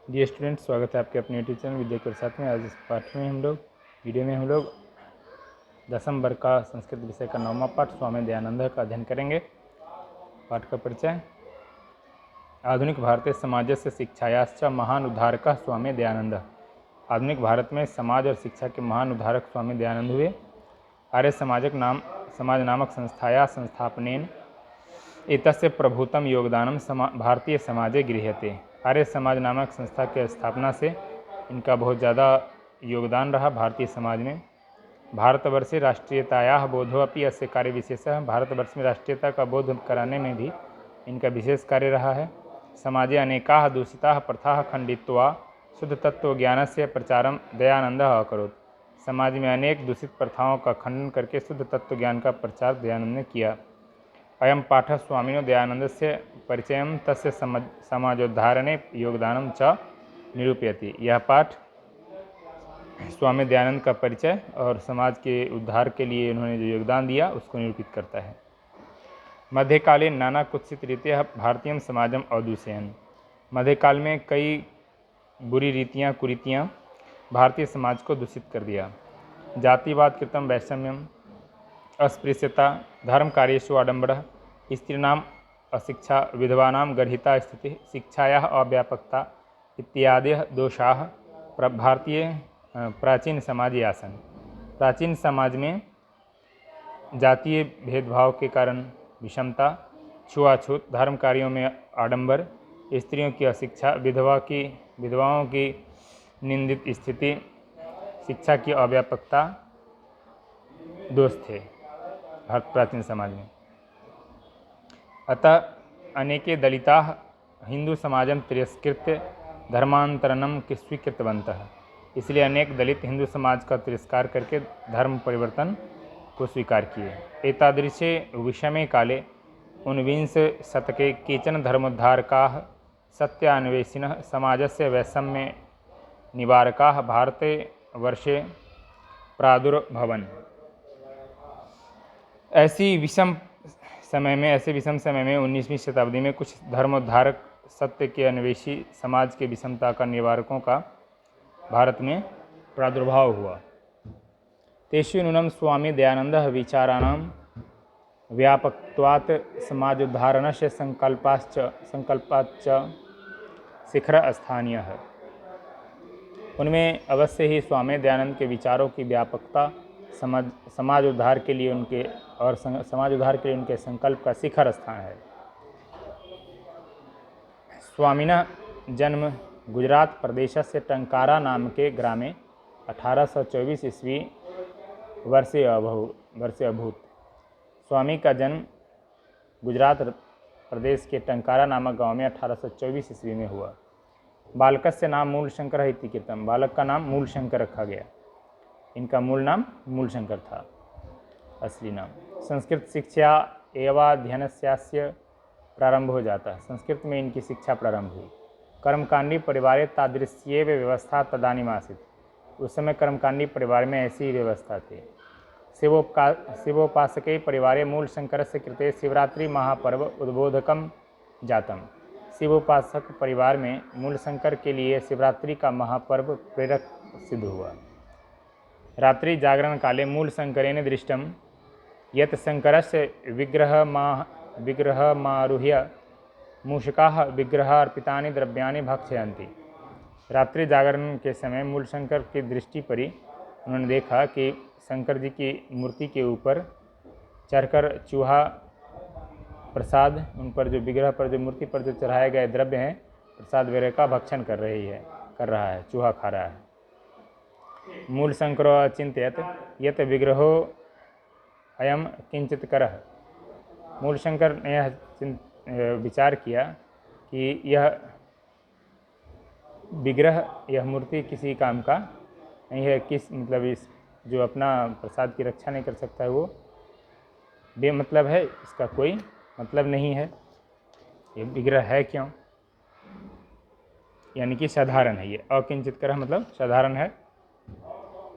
Dear student, स्वागत है आपके अपने यूट्यूब चैनल विद्या के साथ में। आज इस पाठ में वीडियो में हम लोग 10वीं वर्ग का संस्कृत विषय का 9वां पाठ स्वामी दयानंद का अध्ययन करेंगे। पाठ का परिचय। आधुनिक भारतीय समाज से शिक्षायाश्च महान उद्धारक स्वामी दयानंद। आधुनिक भारत में समाज और शिक्षा के महान उद्धारक स्वामी दयानंद हुए। आर्य समाज नामक संस्थाया संस्थापनेन एतस्य प्रभुतम योगदानम भारतीय समाजे गृह्यते। आर्य समाज नामक संस्था के स्थापना से इनका बहुत ज़्यादा योगदान रहा भारतीय समाज में। भारतवर्षे राष्ट्रीयतायाः बोधोऽपि अस्य कार्य विशेषः। भारतवर्ष में राष्ट्रीयता का बोध कराने में भी इनका विशेष कार्य रहा है। समाजे अनेकाः दूषिताः प्रथाः खंडित्वा शुद्ध तत्व ज्ञानस्य प्रचारम दयानंदः अकरोत्। समाज में अनेक दूषित प्रथाओं का खंडन करके शुद्ध तत्व ज्ञान का प्रचार दयानंद ने किया। अयं पाठः स्वामिनो दयानंदस्य परिचयं तस्य समाजोद्धारणे योगदानं च निरूपयति। यह पाठ स्वामी दयानंद का परिचय और समाज के उद्धार के लिए उन्होंने जो योगदान दिया उसको निरूपित करता है। मध्यकाले नाना कुत्सित रीत्या भारतीय समाजम अदूषयन्। मध्यकाल में कई बुरी रीतियाँ कुरीतियाँ भारतीय समाज को दूषित कर दिया। जातिवाद कृतम वैषम्यम अस्पृश्यता धर्म कार्येषु आडंबरः स्त्रीणाम अशिक्षा विधवानां गर्हिता स्थिति शिक्षायाः अव्यापकता इत्यादि दोषाः भारतीय प्राचीन समाजे आसन। प्राचीन समाज में जातीय भेदभाव के कारण विषमता, छुआछूत, धर्म कार्यों में आडंबर, स्त्रियों की अशिक्षा, विधवाओं की निंदित स्थिति, शिक्षा की अव्यापकता दोष थे प्राचीन समाज में। अतः अनेके दलिताः हिंदू समाजम तिरस्कृत्य धर्मांतरणम स्वीकृतवन्तः। इसलिए अनेक दलित हिंदू समाज का तिरस्कार करके धर्म परिवर्तन को स्वीकार किए। एतादृशे विषमे काले ऊनविंश शतके केचन धर्मोद्धारकाः सत्यान्वेषिणः समाजस्य वैषम्य निवारकाः भारते वर्षे प्रादुर्भवन्। ऐसे विषम समय में 19वीं शताब्दी में कुछ धर्मोद्धारक सत्य के अन्वेषी समाज के विषमता का निवारकों का भारत में प्रादुर्भाव हुआ। तेषु नूनं स्वामी दयानंदः विचाराणां व्यापकत्वात् समाजोद्धारणस्य संकल्पाच्च शिखर स्थानीयः। उनमें अवश्य ही स्वामी दयानंद के विचारों की व्यापकता समाज उद्धार के लिए उनके संकल्प का शिखर स्थान है। स्वामिनः जन्म गुजरात प्रदेशस्य टंकारा नाम के ग्रामे 1824 ईस्वी वर्षे अभूत। स्वामी का जन्म गुजरात प्रदेश के टंकारा नामक गांव में 1824 ईस्वी में हुआ। बालकस्य नाम मूलशंकर इति कृतम्। बालक का नाम मूलशंकर रखा गया। इनका मूल नाम मूलशंकर था, असली नाम। संस्कृत शिक्षा एवाध्ययनस्यास्य प्रारंभ हो जाता है। संस्कृत में इनकी शिक्षा प्रारंभ हुई। कर्मकांडी परिवारे तादृश्येव व्यवस्था तदानीमासीत्। उस समय कर्मकांडी परिवार में ऐसी व्यवस्था थी। शिवोपासके परिवारे मूलशंकरस्य कृते शिवरात्रि महापर्व उद्बोधकम जातम। शिवोपासक परिवार में मूलशंकर के लिए शिवरात्रि का महापर्व प्रेरक सिद्ध हुआ। रात्रि जागरण काले मूलशंकरेण दृष्टं यत् शंकरस्य विग्रहमारुह्य मूषकाः विग्रहार्पितानि द्रव्याणि भक्षयन्ति। रात्रि जागरण के समय मूलशंकर की दृष्टि पड़ी। उन्होंने देखा कि शंकर जी की मूर्ति के ऊपर चढ़कर चूहा प्रसाद, उन पर जो विग्रह पर जो मूर्ति पर जो चढ़ाए गए द्रव्य हैं प्रसाद वगैरह का भक्षण कर रहा है, चूहा खा रहा है। मूलशंकरो अचिंत्यत यत विग्रहो अयम किंचितकरः। मूलशंकर ने यह विचार किया कि यह विग्रह, यह मूर्ति किसी काम का नहीं है। इस जो अपना प्रसाद की रक्षा नहीं कर सकता है वो बेमतलब है, इसका कोई मतलब नहीं है। ये विग्रह है क्यों, यानी कि साधारण है। ये अकिंचितकरः मतलब साधारण है,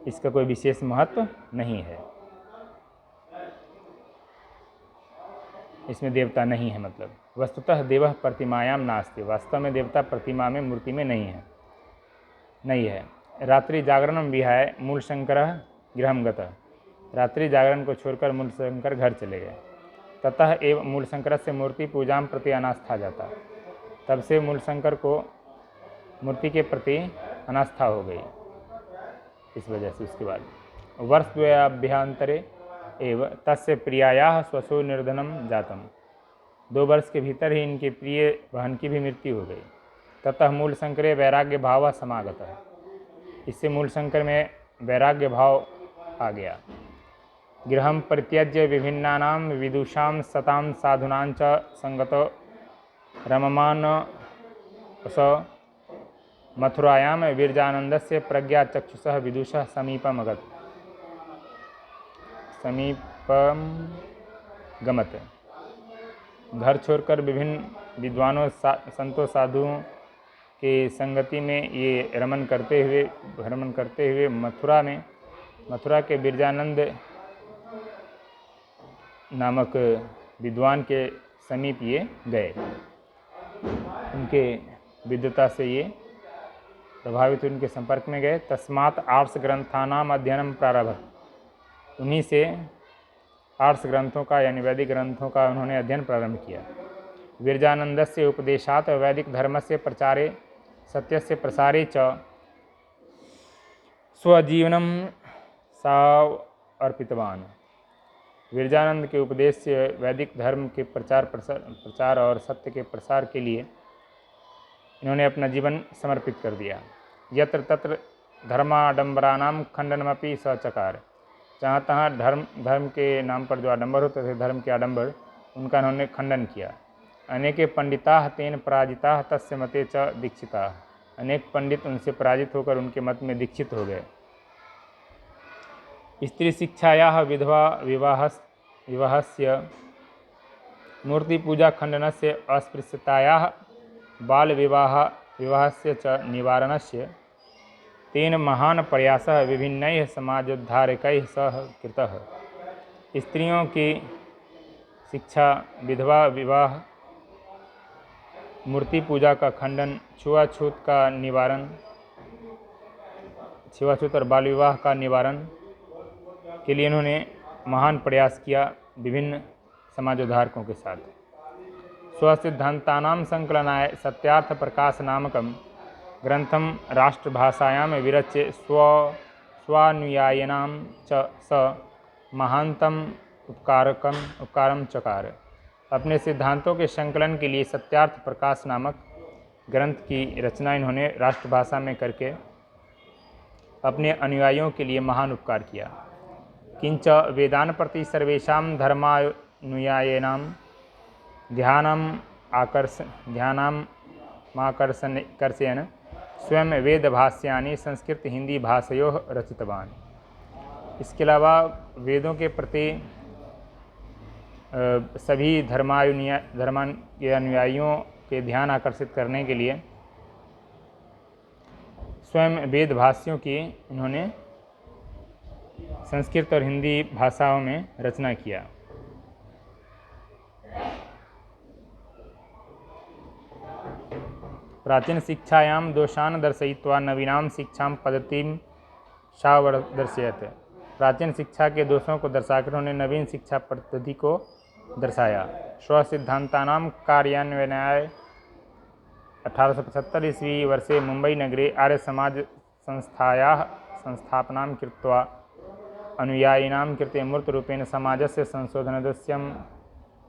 इसका कोई विशेष महत्व नहीं है, इसमें देवता नहीं है। मतलब वस्तुतः देवः प्रतिमायाम नास्ति। वास्तव में देवता प्रतिमा में, मूर्ति में नहीं है। नहीं है। रात्रि जागरण विहाय मूलशंकरः गृहं गतः। रात्रि जागरण को छोड़कर मूलशंकर घर चले गए। ततः एव मूलशंकरस्य मूर्ति पूजा प्रति अनास्था जाता। तब से मूलशंकर को मूर्ति के प्रति अनास्था हो गई। इस वजह से उसके बाद वर्षद्वयाभ्यंतरे एव तस्य प्रियायाः स्वसो निर्धनम जातम। 2 वर्ष के भीतर ही इनके प्रिय बहन की भी मृत्यु हो गई। ततः मूलशंकरे वैराग्य भाव समागतः। इससे मूलशंकर में वैराग्य भाव आ गया। गृहं परित्यज्य विभिन्नानां विदुषां सतां साधूनां च संगतो रममाण स मथुरायां विरजानंदस्य प्रज्ञाचक्षुषः विदुषः समीपम गमत। घर छोड़कर विभिन्न विद्वानों संतों साधुओं के संगति में ये भ्रमण करते हुए मथुरा के विरजानंद नामक विद्वान के समीप ये गए। उनके विद्वता से ये प्रभावित उनके संपर्क में गए। तस्मात् आर्ष ग्रंथानाम अध्ययनम प्रारभत। उन्हीं से आर्ष ग्रंथों का यानी वैदिक ग्रंथों का उन्होंने अध्ययन प्रारंभ किया। विरजानंदस्य उपदेशात् वैदिक धर्मस्य प्रचारे सत्यस्य प्रसारे च स्वजीवनम सार्पितवान्। विरजानंद के उपदेश से वैदिक धर्म के प्रचार और सत्य के प्रसार के लिए इन्होंने अपना जीवन समर्पित कर दिया। यत्र तत्र धर्माडंबरानाम खंडनमपि सचकार। जहाँ तहाँ धर्म के नाम पर जो आडंबर होते थे, धर्म के आडंबर, उनका उन्होंने खंडन किया। अनेके पंडिताः तेन पराजिताः तस्य मते च दीक्षिताः। अनेक पंडित उनसे पराजित होकर उनके मत में दीक्षित हो गए। स्त्री शिक्षायाः विधवा विवाहस्य मूर्ति पूजा खंडनस्य अस्पृश्यतायाः बाल विवाहस्य च निवारणस्य तेन महान प्रयासः विभिन्नैः समाजोद्धारकैः सह कृतः। स्त्रियों की शिक्षा, विधवा विवाह, मूर्ति पूजा का खंडन, छुआछूत और बाल विवाह का निवारण के लिए इन्होंने महान प्रयास किया विभिन्न समाजोद्धारकों के साथ। स्वसिद्धांतानां संकलनाय सत्यार्थ प्रकाश नामकं ग्रंथम राष्ट्रभाषायां विरच्य स्वानुयायिनां च स महानतम उपकारम चकार। अपने सिद्धांतों के संकलन के लिए सत्यार्थ प्रकाश नामक ग्रंथ की रचना इन्होंने राष्ट्रभाषा में करके अपने अनुयायियों के लिए महान उपकार किया। किंच वेदान प्रति सर्वेषां धर्मानुयायिनां ध्यानामाकर्षयन् स्वयं वेदभाष्यानि संस्कृत हिंदी भाषयोः रचितवान्। इसके अलावा वेदों के प्रति सभी धर्म के अनुयायियों के ध्यान आकर्षित करने के लिए स्वयं वेद भाष्यों की इन्होंने संस्कृत और हिंदी भाषाओं में रचना किया। प्राचीन शिक्षायां दोषान् दर्शयित्वा नवीनां शिक्षां पद्धतिं सावर्दर्शयत्। प्राचीन शिक्षा के दोषों को दर्शाकर उन्होंने नवीन शिक्षा पद्धति को दर्शाया। स्वसिद्धांतानां कार्यान्वयनाय 1875 ईस्वी वर्षे मुंबई नगरे आर्य समाज संस्थायाः संस्थापनां कृत्वा अनुयायिनां कृते मूर्तरूपेण समाजस्य संशोधनोद्देश्यं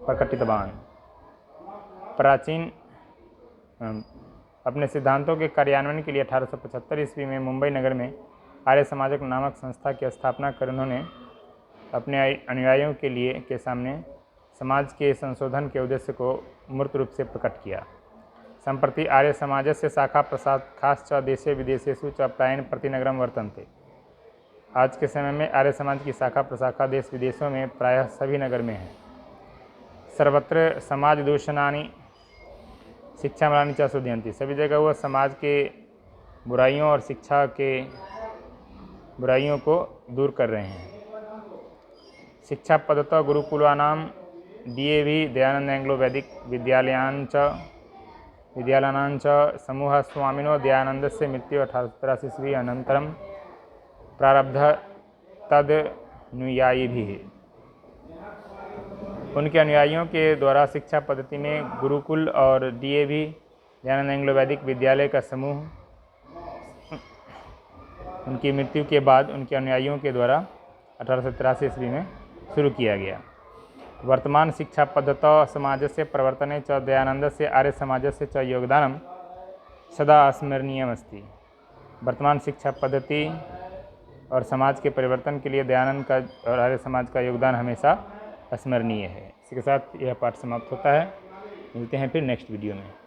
प्रकटितवान्। अपने सिद्धांतों के कार्यान्वयन के लिए 1875 ईस्वी में मुंबई नगर में आर्य समाजक नामक संस्था की स्थापना कर उन्होंने अपने अनुयायियों के सामने समाज के संशोधन के उद्देश्य को मूर्त रूप से प्रकट किया। संप्रति आर्य समाजस्य शाखा प्रशाखाश्च देशे विदेशेषु च प्रायेण प्रतिनगरं वर्तन्ते। आज के समय में आर्य समाज की शाखा प्रशाखा देश विदेशों में प्रायः सभी नगर में है। सर्वत्र समाज दूषणानि शिक्षामलानि च शुद्धयन्ति। सभी जगह वह समाज के बुराइयों और शिक्षा के बुराइयों को दूर कर रहे हैं। शिक्षा पद्धतः गुरुकुलानां DAV दयानंद एंग्लो वैदिक विद्यालयान् च विद्यालयानां च समूहः स्वामिनो दयानन्दस्य मृत्यु 1883 ईस्वी अनन्तरं प्रारब्धः तदनुयायिभिः। उनके अनुयायियों के द्वारा शिक्षा पद्धति में गुरुकुल और डीएवी दयानंद एंग्लो वैदिक विद्यालय का समूह उनकी मृत्यु के बाद उनके अनुयायियों के द्वारा 1883 ईस्वी में शुरू किया गया। वर्तमान शिक्षा पद्धतौ समाजस्य प्रवर्तने च दयानन्दस्य आर्य समाजस्य च योगदानं सदा स्मरणीयमस्ति। वर्तमान शिक्षा पद्धति और समाज के परिवर्तन के लिए दयानंद का और आर्य समाज का योगदान हमेशा स्मरणीय है। इसी के साथ यह पाठ समाप्त होता है। मिलते हैं फिर नेक्स्ट वीडियो में।